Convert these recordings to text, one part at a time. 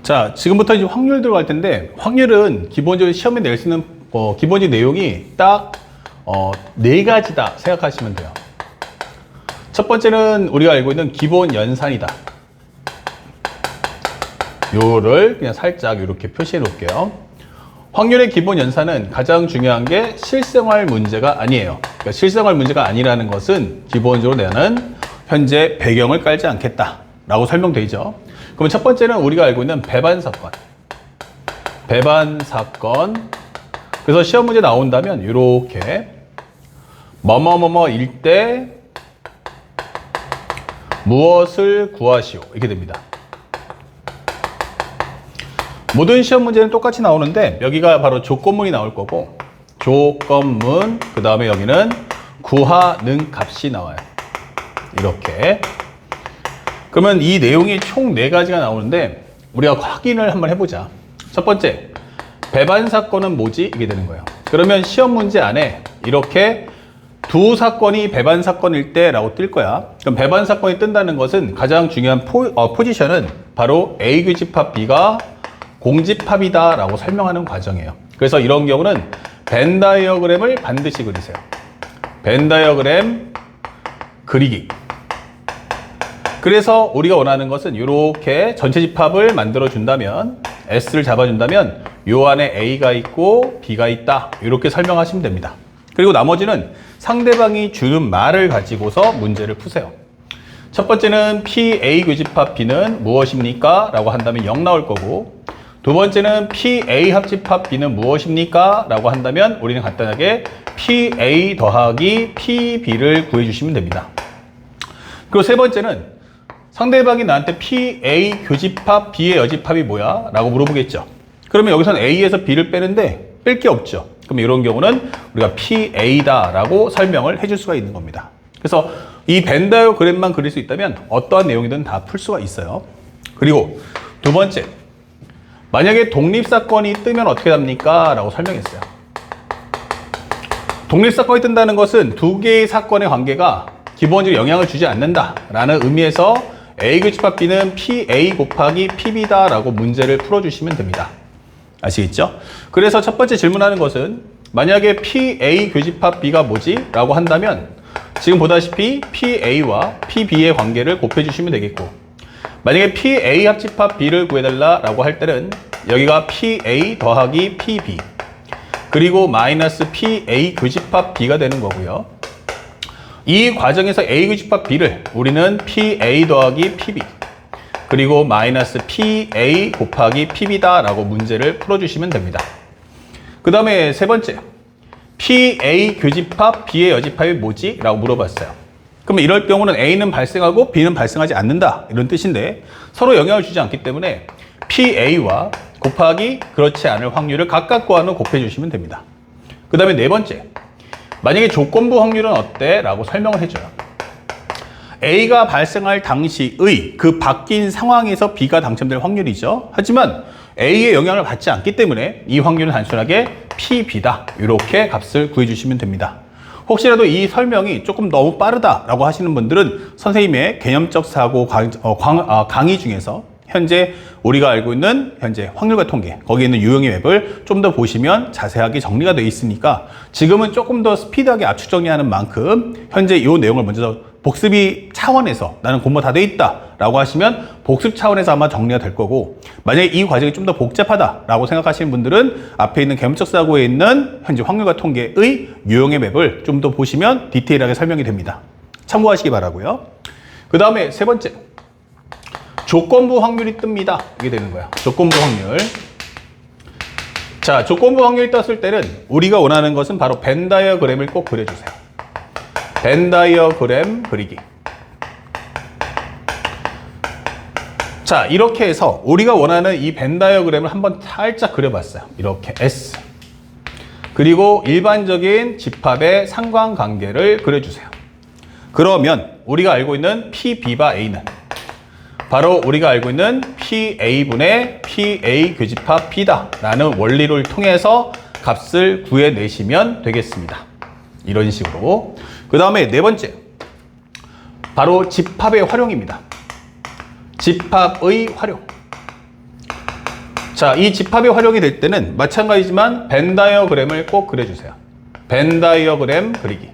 자, 지금부터 이제 확률 들어갈 텐데, 확률은 기본적으로 시험에 낼 수 있는 기본적인 내용이 딱 네 가지다 생각하시면 돼요. 첫 번째는 우리가 알고 있는 기본 연산이다. 요거를 그냥 살짝 이렇게 표시해 놓을게요. 확률의 기본 연산은 가장 중요한 게 실생활 문제가 아니에요. 그러니까 실생활 문제가 아니라는 것은 기본적으로 나는 현재 배경을 깔지 않겠다 라고 설명되죠. 그럼 첫 번째는 우리가 알고 있는 배반 사건. 배반 사건. 그래서 시험 문제 나온다면 이렇게 뭐뭐뭐뭐일 때 무엇을 구하시오 이렇게 됩니다. 모든 시험 문제는 똑같이 나오는데 여기가 바로 조건문이 나올 거고, 조건문, 그 다음에 여기는 구하는 값이 나와요. 이렇게. 그러면 이 내용이 총 4가지가 나오는데 우리가 확인을 한번 해보자. 첫 번째, 배반 사건은 뭐지? 이게 되는 거예요. 그러면 시험 문제 안에 이렇게 두 사건이 배반 사건일 때 라고 뜰 거야. 그럼 배반 사건이 뜬다는 것은 가장 중요한 포지션은 바로 A 교집합 B가 공집합이다 라고 설명하는 과정이에요. 그래서 이런 경우는 벤 다이어그램을 반드시 그리세요. 벤 다이어그램 그리기. 그래서 우리가 원하는 것은 이렇게 전체 집합을 만들어 준다면, S를 잡아준다면 요 안에 A가 있고 B가 있다 이렇게 설명하시면 됩니다. 그리고 나머지는 상대방이 주는 말을 가지고서 문제를 푸세요. 첫 번째는 PA 교집합 B는 무엇입니까? 라고 한다면 0 나올 거고, 두 번째는 PA 합집합 B는 무엇입니까? 라고 한다면 우리는 간단하게 PA 더하기 PB를 구해주시면 됩니다. 그리고 세 번째는 상대방이 나한테 PA 교집합 B의 여집합이 뭐야? 라고 물어보겠죠. 그러면 여기서는 A에서 B를 빼는데 뺄 게 없죠. 그럼 이런 경우는 우리가 PA다 라고 설명을 해줄 수가 있는 겁니다. 그래서 이 벤 다이어그램만 그릴 수 있다면 어떠한 내용이든 다 풀 수가 있어요. 그리고 두 번째, 만약에 독립사건이 뜨면 어떻게 됩니까? 라고 설명했어요. 독립사건이 뜬다는 것은 두 개의 사건의 관계가 기본적으로 영향을 주지 않는다 라는 의미에서 A 교집합 B는 PA 곱하기 PB다 라고 문제를 풀어주시면 됩니다. 아시겠죠? 그래서 첫 번째 질문하는 것은 만약에 PA 교집합 B가 뭐지? 라고 한다면 지금 보다시피 PA와 PB의 관계를 곱해주시면 되겠고, 만약에 PA 합집합 B를 구해달라 라고 할 때는 여기가 PA 더하기 PB 그리고 마이너스 PA 교집합 B가 되는 거고요. 이 과정에서 A 교집합 B를 우리는 PA 더하기 PB 그리고 마이너스 PA 곱하기 PB다 라고 문제를 풀어주시면 됩니다. 그 다음에 세 번째, PA 교집합 B의 여집합이 뭐지? 라고 물어봤어요. 그러면 이럴 경우는 A는 발생하고 B는 발생하지 않는다 이런 뜻인데 서로 영향을 주지 않기 때문에 PA와 곱하기 그렇지 않을 확률을 각각 구하는 곱해주시면 됩니다. 그 다음에 네 번째, 만약에 조건부 확률은 어때? 라고 설명을 해줘요. A가 발생할 당시의 그 바뀐 상황에서 B가 당첨될 확률이죠. 하지만 A의 영향을 받지 않기 때문에 이 확률은 단순하게 PB다 이렇게 값을 구해주시면 됩니다. 혹시라도 이 설명이 조금 너무 빠르다라고 하시는 분들은 선생님의 개념적 사고 강의 중에서 현재 우리가 알고 있는 현재 확률과 통계 거기에 있는 유형의 웹을 좀 더 보시면 자세하게 정리가 되어 있으니까 지금은 조금 더 스피드하게 압축 정리하는 만큼 현재 이 내용을 먼저 복습이 차원에서 나는 공부 다 돼 있다 라고 하시면 복습 차원에서 아마 정리가 될 거고, 만약에 이 과정이 좀 더 복잡하다 라고 생각하시는 분들은 앞에 있는 개념적 사고에 있는 현재 확률과 통계의 유형의 맵을 좀 더 보시면 디테일하게 설명이 됩니다. 참고하시기 바라고요. 그 다음에 세 번째, 조건부 확률이 뜹니다. 이게 되는 거야. 조건부 확률. 자, 조건부 확률이 떴을 때는 우리가 원하는 것은 바로 벤 다이어그램을 꼭 그려주세요. 벤 다이어그램 그리기. 자, 이렇게 해서 우리가 원하는 이 벤 다이어그램을 한번 살짝 그려봤어요. 이렇게 S. 그리고 일반적인 집합의 상관관계를 그려주세요. 그러면 우리가 알고 있는 PB바 A는 바로 우리가 알고 있는 PA분의 PA 교집합 B다 라는 원리를 통해서 값을 구해내시면 되겠습니다. 이런 식으로. 그 다음에 네 번째, 바로 집합의 활용입니다. 집합의 활용. 자, 이 집합이 활용이 될 때는 마찬가지지만 벤 다이어그램을 꼭 그려주세요. 벤 다이어그램 그리기.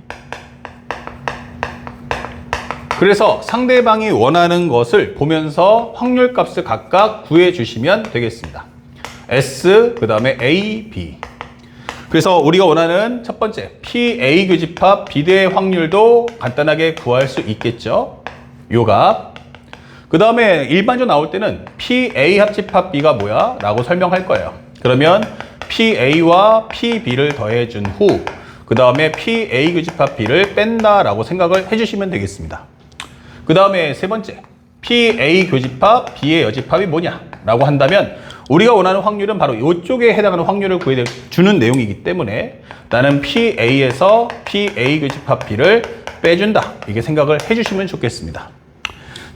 그래서 상대방이 원하는 것을 보면서 확률값을 각각 구해주시면 되겠습니다. S, 그 다음에 A, B. 그래서 우리가 원하는 첫 번째 PA 교집합 비대의 확률도 간단하게 구할 수 있겠죠. 요 값. 그 다음에 일반적으로 나올 때는 PA 합집합 B가 뭐야? 라고 설명할 거예요. 그러면 PA와 PB를 더해준 후 그 다음에 PA 교집합 B를 뺀다 라고 생각을 해주시면 되겠습니다. 그 다음에 세 번째 PA 교집합 B의 여집합이 뭐냐? 라고 한다면 우리가 원하는 확률은 바로 이쪽에 해당하는 확률을 구해주는 내용이기 때문에 나는 PA에서 PA 교집합 B를 빼준다. 이게 생각을 해주시면 좋겠습니다.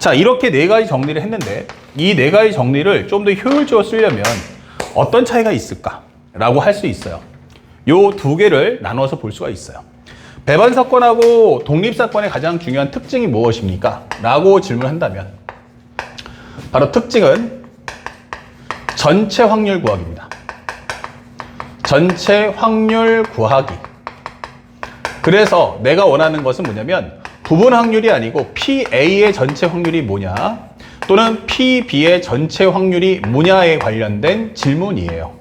자, 이렇게 네 가지 정리를 했는데 이 네 가지 정리를 좀 더 효율적으로 쓰려면 어떤 차이가 있을까라고 할 수 있어요. 요 두 개를 나눠서 볼 수가 있어요. 배반 사건하고 독립 사건의 가장 중요한 특징이 무엇입니까? 라고 질문한다면 바로 특징은 전체 확률 구하기입니다. 전체 확률 구하기. 그래서 내가 원하는 것은 뭐냐면 부분 확률이 아니고 PA의 전체 확률이 뭐냐 또는 PB의 전체 확률이 뭐냐에 관련된 질문이에요.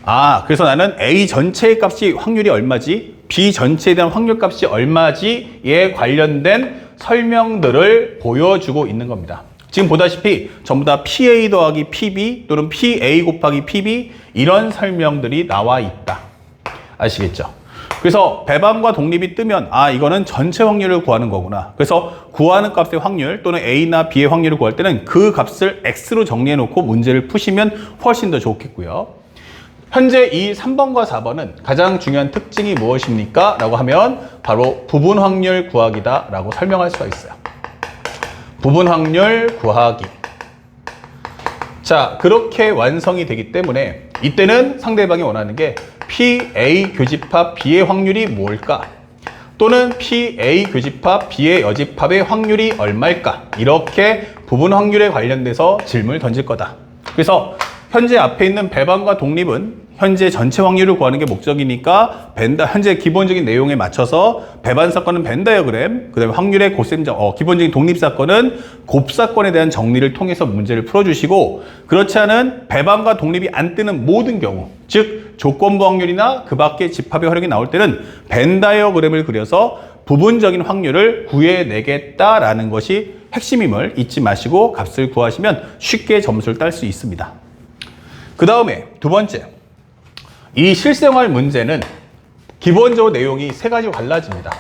아, 그래서 나는 A 전체의 값이 확률이 얼마지? B 전체에 대한 확률 값이 얼마지에 관련된 설명들을 보여주고 있는 겁니다. 지금 보다시피 전부 다 PA 더하기 PB 또는 PA 곱하기 PB 이런 설명들이 나와 있다. 아시겠죠? 그래서 배반과 독립이 뜨면 아, 이거는 전체 확률을 구하는 거구나. 그래서 구하는 값의 확률 또는 A나 B의 확률을 구할 때는 그 값을 X로 정리해 놓고 문제를 푸시면 훨씬 더 좋겠고요. 현재 이 3번과 4번은 가장 중요한 특징이 무엇입니까? 라고 하면 바로 부분 확률 구하기다 라고 설명할 수가 있어요. 부분 확률 구하기. 자, 그렇게 완성이 되기 때문에 이때는 상대방이 원하는 게 PA 교집합 B의 확률이 뭘까? 또는 PA 교집합 B의 여집합의 확률이 얼마일까? 이렇게 부분 확률에 관련돼서 질문을 던질 거다. 그래서 현재 앞에 있는 배반과 독립은 현재 전체 확률을 구하는 게 목적이니까 현재 기본적인 내용에 맞춰서 배반 사건은 벤 다이어그램, 그 다음에 확률의 기본적인 독립 사건은 곱 사건에 대한 정리를 통해서 문제를 풀어주시고 그렇지 않은 배반과 독립이 안 뜨는 모든 경우, 즉 조건부 확률이나 그 밖의 집합의 활용이 나올 때는 벤 다이어그램을 그려서 부분적인 확률을 구해내겠다라는 것이 핵심임을 잊지 마시고 값을 구하시면 쉽게 점수를 딸 수 있습니다. 그 다음에 두 번째, 이 실생활 문제는 기본적으로 내용이 세 가지로 갈라집니다.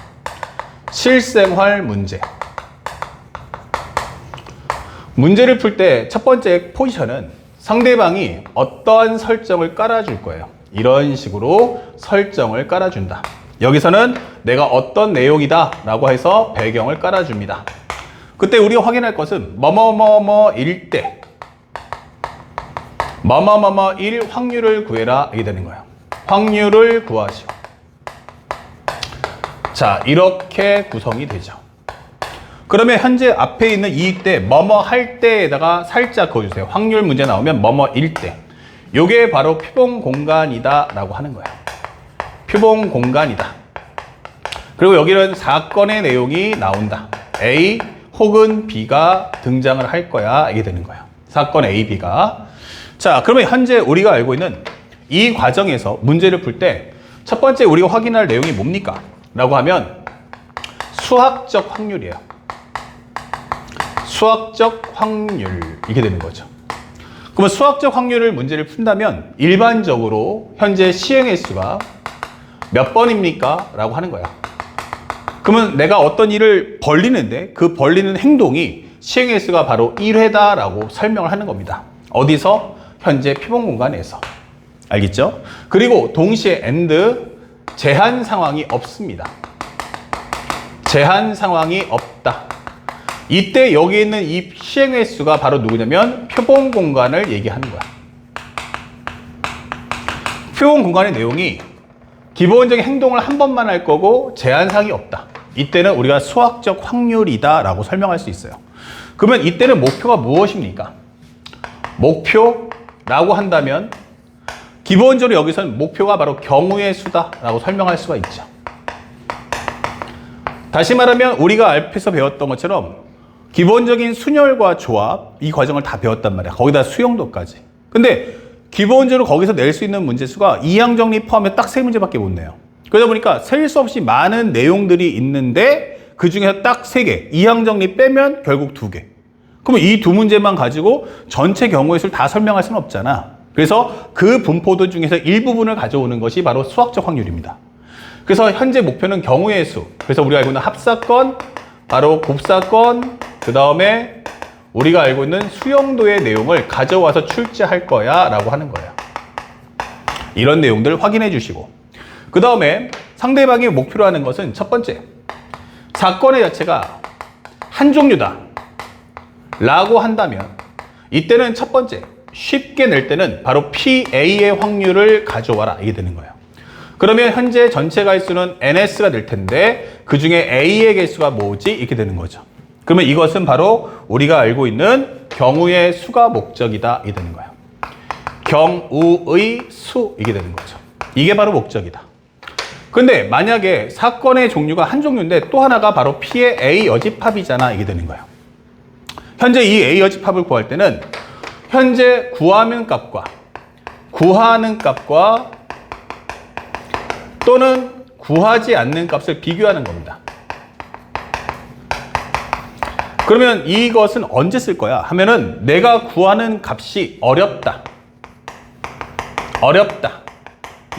실생활 문제. 문제를 풀 때 첫 번째 포지션은 상대방이 어떠한 설정을 깔아줄 거예요. 이런 식으로 설정을 깔아준다. 여기서는 내가 어떤 내용이다 라고 해서 배경을 깔아줍니다. 그때 우리가 확인할 것은 뭐뭐뭐뭐일 때 뭐뭐뭐뭐일 확률을 구해라 이게 되는 거예요. 확률을 구하시오. 자, 이렇게 구성이 되죠. 그러면 현재 앞에 있는 이 때 뭐뭐 할 때에다가 살짝 그어주세요. 확률 문제 나오면 뭐뭐일 때. 요게 바로 표본 공간이다 라고 하는 거예요. 표본 공간이다. 그리고 여기는 사건의 내용이 나온다. A 혹은 B가 등장을 할 거야 이게 되는 거예요. 사건 A, B가. 자, 그러면 현재 우리가 알고 있는 이 과정에서 문제를 풀 때 첫 번째 우리가 확인할 내용이 뭡니까? 라고 하면 수학적 확률이에요. 수학적 확률 이게 되는 거죠. 그러면 수학적 확률을 문제를 푼다면 일반적으로 현재 시행 횟수가 몇 번입니까? 라고 하는 거야. 그러면 내가 어떤 일을 벌리는데 그 벌리는 행동이 시행 횟수가 바로 1회다 라고 설명을 하는 겁니다. 어디서? 현재 표본 공간에서. 알겠죠? 그리고 동시에 and 제한 상황이 없습니다. 제한 상황이 없다. 이때 여기 있는 이 시행 횟수가 바로 누구냐면 표본 공간을 얘기하는 거야. 표본 공간의 내용이 기본적인 행동을 한 번만 할 거고 제한사항이 없다. 이때는 우리가 수학적 확률이다 라고 설명할 수 있어요. 그러면 이때는 목표가 무엇입니까? 목표 라고 한다면 기본적으로 여기서는 목표가 바로 경우의 수다라고 설명할 수가 있죠. 다시 말하면 우리가 앞에서 배웠던 것처럼 기본적인 순열과 조합 이 과정을 다 배웠단 말이야. 거기다 수용도까지. 근데 기본적으로 거기서 낼 수 있는 문제수가 이항정리 포함해 딱 3문제밖에 못 내요. 그러다 보니까 셀 수 없이 많은 내용들이 있는데 그 중에서 딱 3개, 이항정리 빼면 결국 2개. 그러면 이 2문제만 가지고 전체 경우의 수를 다 설명할 수는 없잖아. 그래서 그 분포도 중에서 일부분을 가져오는 것이 바로 수학적 확률입니다. 그래서 현재 목표는 경우의 수. 그래서 우리가 알고 있는 합사건, 바로 곱사건, 그 다음에 우리가 알고 있는 수용도의 내용을 가져와서 출제할 거야 라고 하는 거예요. 이런 내용들을 확인해 주시고 그 다음에 상대방이 목표로 하는 것은 첫 번째, 사건의 자체가 한 종류다 라고 한다면 이때는 첫 번째, 쉽게 낼 때는 바로 PA의 확률을 가져와라 이게 되는 거예요. 그러면 현재 전체 가위수는 NS가 될 텐데 그 중에 A의 개수가 뭐지? 이렇게 되는 거죠. 그러면 이것은 바로 우리가 알고 있는 경우의 수가 목적이다 이게 되는 거예요. 경우의 수 이게 되는 거죠. 이게 바로 목적이다. 근데 만약에 사건의 종류가 한 종류인데 또 하나가 바로 P의 A 여집합이잖아 이게 되는 거예요. 현재 이 A 여집합을 구할 때는 현재 구하는 값과 구하는 값과 또는 구하지 않는 값을 비교하는 겁니다. 그러면 이것은 언제 쓸 거야? 하면은 내가 구하는 값이 어렵다. 어렵다.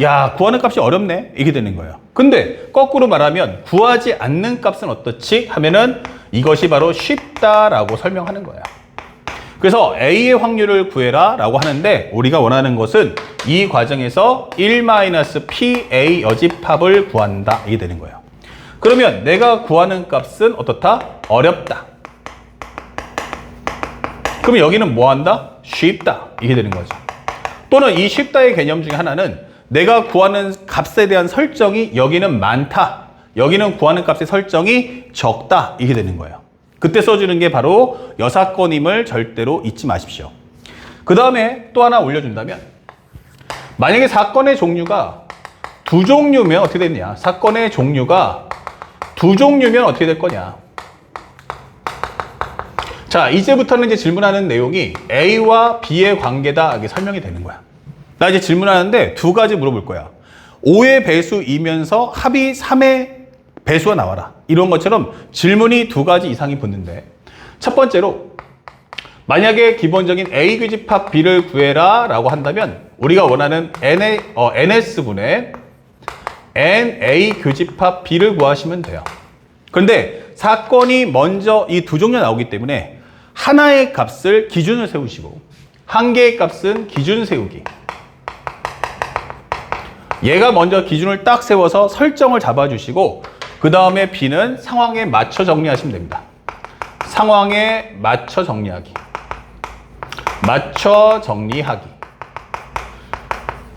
야, 구하는 값이 어렵네. 이게 되는 거예요. 근데 거꾸로 말하면 구하지 않는 값은 어떻지? 하면은 이것이 바로 쉽다라고 설명하는 거야. 그래서 A의 확률을 구해라 라고 하는데 우리가 원하는 것은 이 과정에서 1-PA 여집합을 구한다. 이게 되는 거예요. 그러면 내가 구하는 값은 어떻다? 어렵다. 그럼 여기는 뭐 한다? 쉽다. 이게 되는 거죠. 또는 이 쉽다의 개념 중에 하나는 내가 구하는 값에 대한 설정이 여기는 많다. 여기는 구하는 값의 설정이 적다. 이게 되는 거예요. 그때 써주는 게 바로 여사건임을 절대로 잊지 마십시오. 그 다음에 또 하나 올려준다면 만약에 사건의 종류가 2종류면 어떻게 되느냐? 사건의 종류가 2종류면 어떻게 될 거냐? 자, 이제부터는 이제 질문하는 내용이 A와 B의 관계다 이게 설명이 되는 거야. 나 이제 질문하는데 2가지 물어볼 거야. 5의 배수이면서 합이 3의 배수가 나와라. 이런 것처럼 질문이 2가지 이상이 붙는데 첫 번째로 만약에 기본적인 A 교집합 B를 구해라 라고 한다면 우리가 원하는 NS분의 NA 교집합 B를 구하시면 돼요. 그런데 사건이 먼저 이 2종류가 나오기 때문에 하나의 값을 기준을 세우시고 한 개의 값은 기준 세우기. 얘가 먼저 기준을 딱 세워서 설정을 잡아주시고 그 다음에 B는 상황에 맞춰 정리하시면 됩니다. 상황에 맞춰 정리하기. 맞춰 정리하기.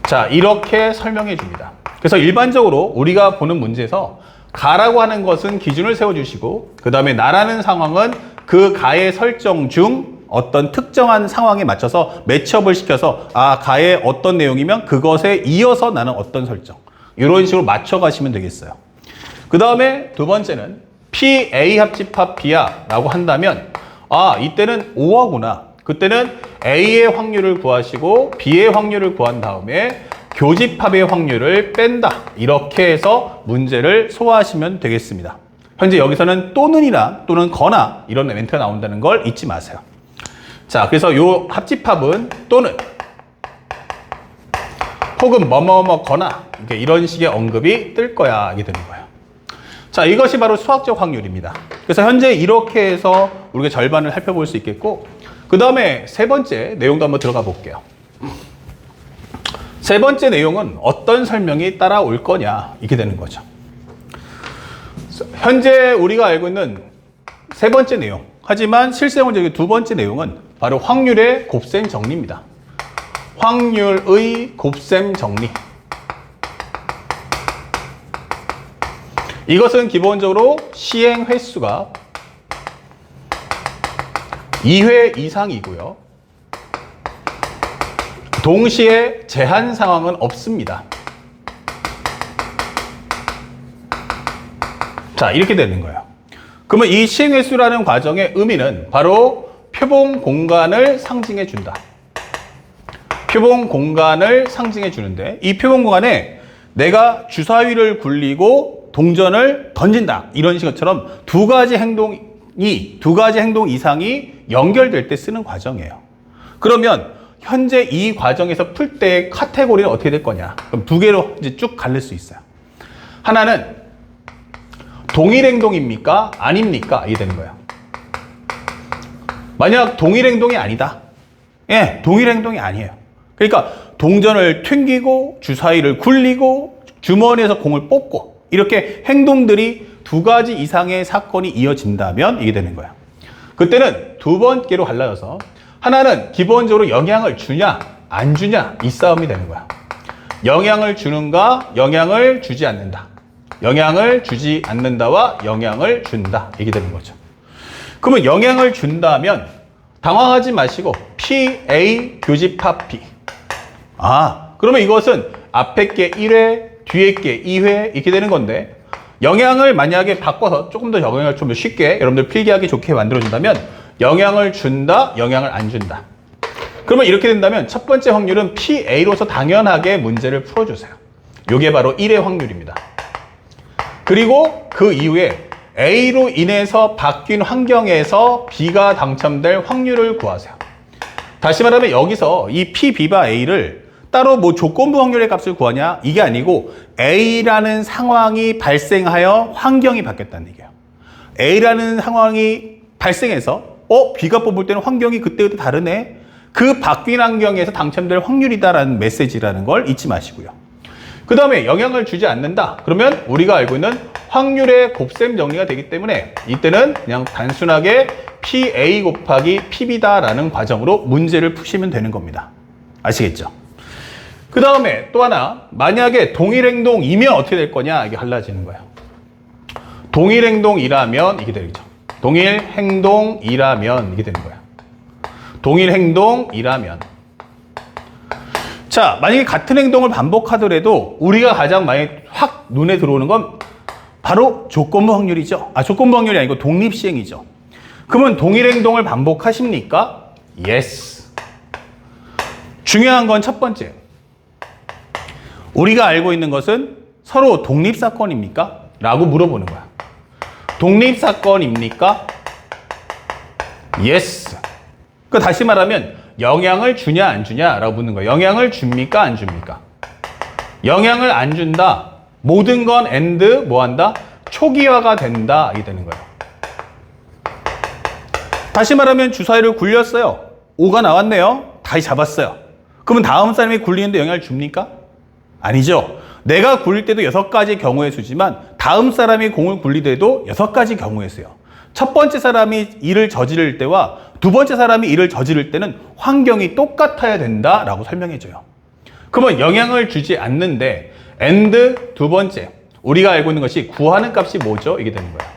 자, 이렇게 설명해 줍니다. 그래서 일반적으로 우리가 보는 문제에서 가라고 하는 것은 기준을 세워주시고 그 다음에 나라는 상황은 그 가의 설정 중 어떤 특정한 상황에 맞춰서 매치업을 시켜서 가의 어떤 내용이면 그것에 이어서 나는 어떤 설정 이런 식으로 맞춰 가시면 되겠어요. 그 다음에 두 번째는 PA 합집합 B야 라고 한다면 이때는 5하구나. 그때는 A의 확률을 구하시고 B의 확률을 구한 다음에 교집합의 확률을 뺀다. 이렇게 해서 문제를 소화하시면 되겠습니다. 현재 여기서는 또는이나 또는 거나 이런 멘트가 나온다는 걸 잊지 마세요. 자, 그래서 요 합집합은 또는 혹은 뭐뭐뭐거나 이런 식의 언급이 뜰 거야. 이게 되는 거예요. 자, 이것이 바로 수학적 확률입니다. 그래서 현재 이렇게 해서 우리가 절반을 살펴볼 수 있겠고 그 다음에 세 번째 내용도 한번 들어가 볼게요. 세 번째 내용은 어떤 설명이 따라올 거냐 이렇게 되는 거죠. 현재 우리가 알고 있는 세 번째 내용 하지만 실생활적인 두 번째 내용은 바로 확률의 곱셈 정리입니다. 확률의 곱셈 정리. 이것은 기본적으로 시행 횟수가 2회 이상이고요. 동시에 제한 상황은 없습니다. 자, 이렇게 되는 거예요. 그러면 이 시행횟수라는 과정의 의미는 바로 표본 공간을 상징해 준다. 표본 공간을 상징해 주는데, 이 표본 공간에 내가 주사위를 굴리고 동전을 던진다, 이런 식처럼 두 가지 행동 이상이 연결될 때 쓰는 과정이에요. 그러면 현재 이 과정에서 풀 때의 카테고리는 어떻게 될 거냐? 그럼 두 개로 이제 쭉 갈릴 수 있어요. 하나는 동일 행동입니까? 아닙니까? 이게 되는 거예요. 만약 동일 행동이 아니다. 예, 동일 행동이 아니에요. 그러니까 동전을 튕기고 주사위를 굴리고 주머니에서 공을 뽑고 이렇게 행동들이 두 가지 이상의 사건이 이어진다면 이게 되는 거예요. 그때는 두 번째로 갈라져서 하나는 기본적으로 영향을 주냐 안 주냐 이 싸움이 되는 거야. 영향을 주는가 영향을 주지 않는다. 영향을 주지 않는다와 영향을 준다, 이게 되는 거죠. 그러면 영향을 준다면 당황하지 마시고 PA 교집합 B. 그러면 이것은 앞에 게 1회, 뒤에 게 2회 이렇게 되는 건데, 영향을 만약에 바꿔서 조금 더 영향을 좀 쉽게 여러분들 필기하기 좋게 만들어준다면 영향을 준다, 영향을 안 준다. 그러면 이렇게 된다면 첫 번째 확률은 PA로서 당연하게 문제를 풀어주세요. 이게 바로 1의 확률입니다. 그리고 그 이후에 A로 인해서 바뀐 환경에서 B가 당첨될 확률을 구하세요. 다시 말하면 여기서 이 P, B바 A를 따로 뭐 조건부 확률의 값을 구하냐? 이게 아니고 A라는 상황이 발생하여 환경이 바뀌었다는 얘기예요. A라는 상황이 발생해서 B가 뽑을 때는 환경이 그때그때 다르네. 그 바뀐 환경에서 당첨될 확률이다라는 메시지라는 걸 잊지 마시고요. 그 다음에 영향을 주지 않는다. 그러면 우리가 알고 있는 확률의 곱셈 정리가 되기 때문에 이때는 그냥 단순하게 PA 곱하기 PB다라는 과정으로 문제를 푸시면 되는 겁니다. 아시겠죠? 그 다음에 또 하나, 만약에 동일 행동이면 어떻게 될 거냐, 이게 갈라지는 거예요. 동일 행동이라면 이게 되겠죠. 동일 행동이라면 이게 되는 거예요. 동일 행동이라면. 자, 만약에 같은 행동을 반복하더라도 우리가 가장 많이 확 눈에 들어오는 건 바로 조건부 확률이죠. 조건부 확률이 아니고 독립시행이죠. 그러면 동일 행동을 반복하십니까? Yes. 중요한 건 첫 번째. 우리가 알고 있는 것은 서로 독립사건입니까? 라고 물어보는 거야. 독립사건입니까? Yes. 그러니까 다시 말하면 영향을 주냐 안 주냐 라고 묻는 거예요. 영향을 줍니까 안 줍니까? 영향을 안 준다. 모든 건 and 뭐 한다? 초기화가 된다. 이게 되는 거예요. 다시 말하면 주사위를 굴렸어요. 5가 나왔네요. 다시 잡았어요. 그러면 다음 사람이 굴리는데 영향을 줍니까? 아니죠. 내가 굴릴 때도 6가지 경우의 수지만 다음 사람이 공을 굴리더라도 6가지 경우의 수예요. 첫 번째 사람이 일을 저지를 때와 두 번째 사람이 일을 저지를 때는 환경이 똑같아야 된다라고 설명해줘요. 그러면 영향을 주지 않는데 and 두 번째, 우리가 알고 있는 것이 구하는 값이 뭐죠? 이게 되는 거예요.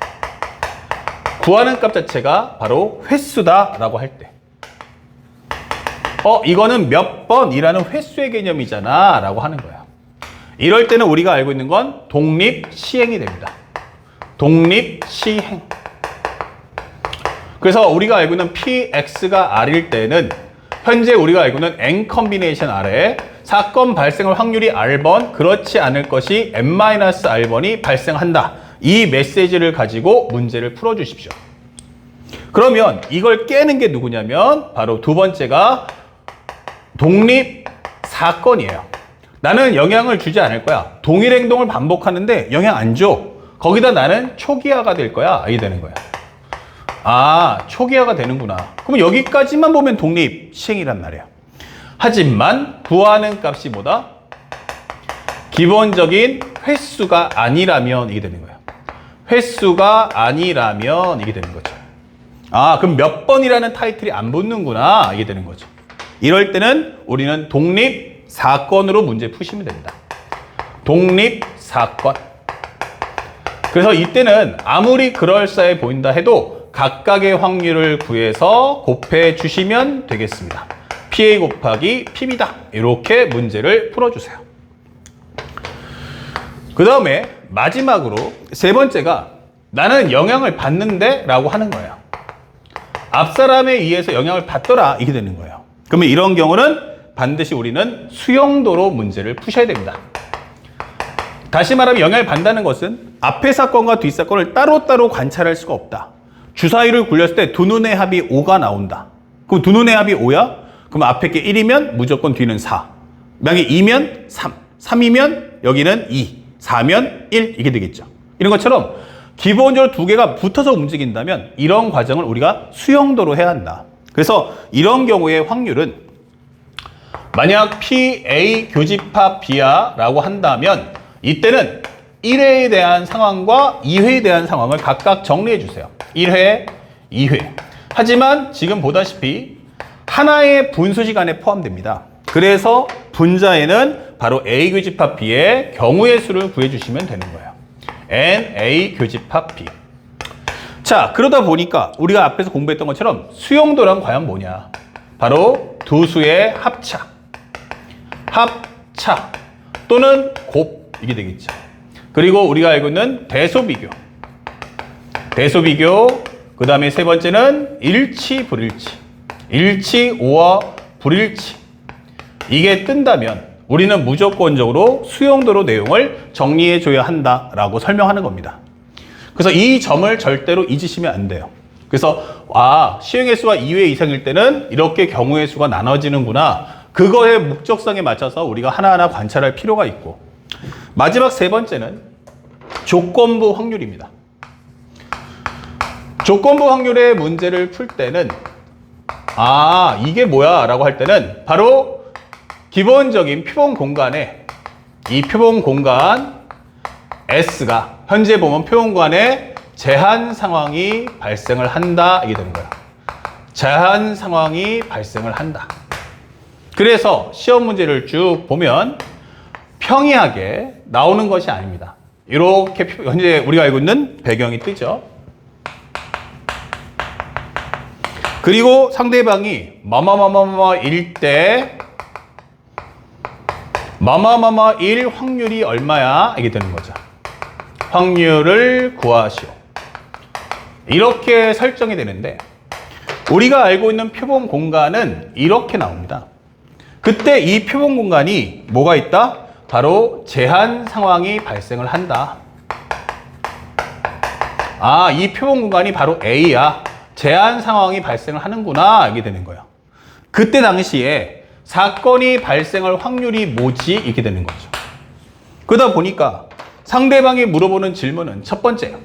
구하는 값 자체가 바로 횟수다라고 할 때, 이거는 몇 번이라는 횟수의 개념이잖아 라고 하는 거예요. 이럴 때는 우리가 알고 있는 건 독립시행이 됩니다. 독립시행. 그래서 우리가 알고 있는 PX가 R일 때는 현재 우리가 알고 있는 N 컨비네이션 R에 사건 발생할 확률이 R번, 그렇지 않을 것이 N-R번이 발생한다. 이 메시지를 가지고 문제를 풀어주십시오. 그러면 이걸 깨는 게 누구냐면 바로 두 번째가 독립사건이에요. 나는 영향을 주지 않을 거야. 동일 행동을 반복하는데 영향 안 줘. 거기다 나는 초기화가 될 거야. 이게 되는 거야. 초기화가 되는구나. 그럼 여기까지만 보면 독립시행이란 말이에요. 하지만 구하는 값이 뭐다? 기본적인 횟수가 아니라면 이게 되는 거예요. 횟수가 아니라면 이게 되는 거죠. 그럼 몇 번이라는 타이틀이 안 붙는구나. 이게 되는 거죠. 이럴 때는 우리는 독립사건으로 문제 푸시면 됩니다. 독립사건. 그래서 이때는 아무리 그럴싸해 보인다 해도 각각의 확률을 구해서 곱해 주시면 되겠습니다. PA 곱하기 PB다. 이렇게 문제를 풀어주세요. 그 다음에 마지막으로 세 번째가 나는 영향을 받는데 라고 하는 거예요. 앞 사람에 의해서 영향을 받더라 이게 되는 거예요. 그러면 이런 경우는 반드시 우리는 수용도로 문제를 푸셔야 됩니다. 다시 말하면 영향을 받는다는 것은 앞의 사건과 뒷 사건을 따로따로 관찰할 수가 없다. 주사위를 굴렸을 때 두 눈의 합이 5가 나온다. 그럼 두 눈의 합이 5야? 그럼 앞에 게 1이면 무조건 뒤는 4. 만약에 2면 3. 3이면 여기는 2. 4면 1. 이게 되겠죠. 이런 것처럼 기본적으로 두 개가 붙어서 움직인다면 이런 과정을 우리가 수용도로 해야 한다. 그래서 이런 경우의 확률은 만약 PA 교집합 B야 라고 한다면 이때는 1회에 대한 상황과 2회에 대한 상황을 각각 정리해 주세요. 1회, 2회. 하지만 지금 보다시피 하나의 분수 시간에 포함됩니다. 그래서 분자에는 바로 A 교집합 B의 경우의 수를 구해주시면 되는 거예요. NA 교집합 B. 자, 그러다 보니까 우리가 앞에서 공부했던 것처럼 수용도란 과연 뭐냐? 바로 두 수의 합차. 합차 또는 곱 이게 되겠죠. 그리고 우리가 알고 있는 대소비교. 대소비교. 그 다음에 세 번째는 일치, 불일치. 일치, 오와 불일치. 이게 뜬다면 우리는 무조건적으로 수용도로 내용을 정리해 줘야 한다라고 설명하는 겁니다. 그래서 이 점을 절대로 잊으시면 안 돼요. 그래서 시행의 수가 2회 이상일 때는 이렇게 경우의 수가 나눠지는구나. 그거의 목적성에 맞춰서 우리가 하나하나 관찰할 필요가 있고, 마지막 세 번째는 조건부 확률입니다. 조건부 확률의 문제를 풀 때는 이게 뭐야 라고 할 때는 바로 기본적인 표본 공간에 이 표본 공간 S가 현재 보면 표본 공간에 제한 상황이 발생을 한다 이게 되는 거야. 제한 상황이 발생을 한다. 그래서 시험 문제를 쭉 보면 평이하게 나오는 것이 아닙니다. 이렇게 현재 우리가 알고 있는 배경이 뜨죠. 그리고 상대방이 마마마마마일 때 마마마마일 확률이 얼마야? 이게 되는 거죠. 확률을 구하시오. 이렇게 설정이 되는데 우리가 알고 있는 표본 공간은 이렇게 나옵니다. 그때 이 표본 공간이 뭐가 있다? 바로 제한 상황이 발생을 한다. 이 표본 공간이 바로 A야. 제한 상황이 발생을 하는구나. 이게 되는 거예요. 그때 당시에 사건이 발생할 확률이 뭐지? 이렇게 되는 거죠. 그러다 보니까 상대방이 물어보는 질문은 첫 번째요.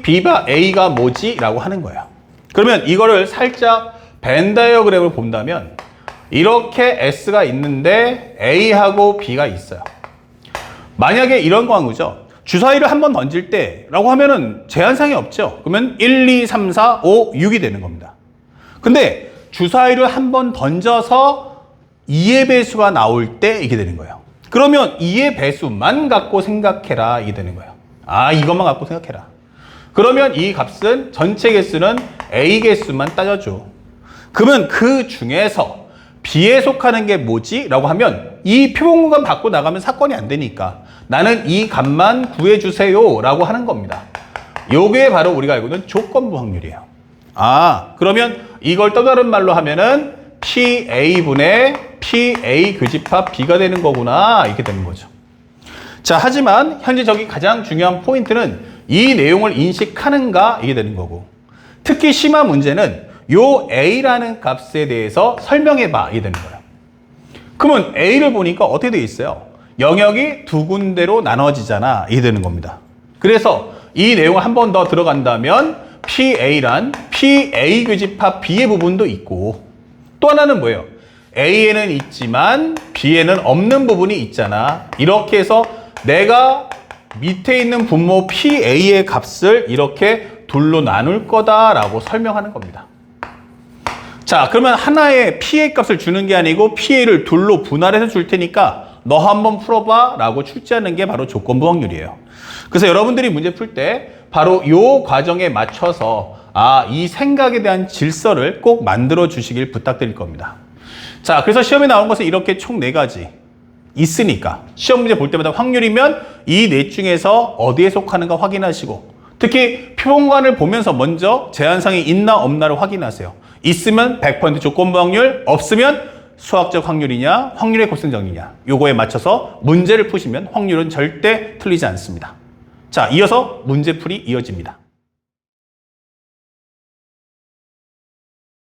B가 A가 뭐지? 라고 하는 거예요. 그러면 이거를 살짝 벤 다이어그램을 본다면 이렇게 S가 있는데 A하고 B가 있어요. 만약에 이런 거죠. 주사위를 한 번 던질 때 라고 하면은 제한상이 없죠. 그러면 1, 2, 3, 4, 5, 6이 되는 겁니다. 근데 주사위를 한 번 던져서 2의 배수가 나올 때 이게 되는 거예요. 그러면 2의 배수만 갖고 생각해라 이게 되는 거예요. 이것만 갖고 생각해라. 그러면 이 값은 전체 개수는 A 개수만 따져줘. 그러면 그 중에서 B에 속하는 게 뭐지? 라고 하면 이 표본 공간 밖으로 나가면 사건이 안 되니까 나는 이 값만 구해주세요 라고 하는 겁니다. 요게 바로 우리가 알고 있는 조건부 확률이에요. 그러면 이걸 또 다른 말로 하면은 PA분의 PA 교집합 B가 되는 거구나 이렇게 되는 거죠. 자, 하지만 현재 저기 가장 중요한 포인트는 이 내용을 인식하는가 이게 되는 거고, 특히 심화 문제는 요 A라는 값에 대해서 설명해봐 이게 되는 거예요. 그러면 A를 보니까 어떻게 되어 있어요? 영역이 두 군데로 나눠지잖아 이게 되는 겁니다. 그래서 이 내용을 한 번 더 들어간다면 PA란 PA 교집합 B의 부분도 있고, 또 하나는 뭐예요? A에는 있지만 B에는 없는 부분이 있잖아. 이렇게 해서 내가 밑에 있는 분모 PA의 값을 이렇게 둘로 나눌 거다라고 설명하는 겁니다. 자, 그러면 하나의 PA 값을 주는 게 아니고 PA를 둘로 분할해서 줄 테니까 너 한번 풀어봐 라고 출제하는 게 바로 조건부 확률이에요. 그래서 여러분들이 문제 풀 때 바로 이 과정에 맞춰서 이 생각에 대한 질서를 꼭 만들어 주시길 부탁드릴 겁니다. 자, 그래서 시험에 나온 것은 이렇게 총 4가지 있으니까 시험 문제 볼 때마다 확률이면 이 넷 중에서 어디에 속하는가 확인하시고, 특히 표본관을 보면서 먼저 제한사항이 있나 없나를 확인하세요. 있으면 100% 조건부 확률, 없으면 수학적 확률이냐, 확률의 곱셈정이냐, 요거에 맞춰서 문제를 푸시면 확률은 절대 틀리지 않습니다. 자, 이어서 문제풀이 이어집니다.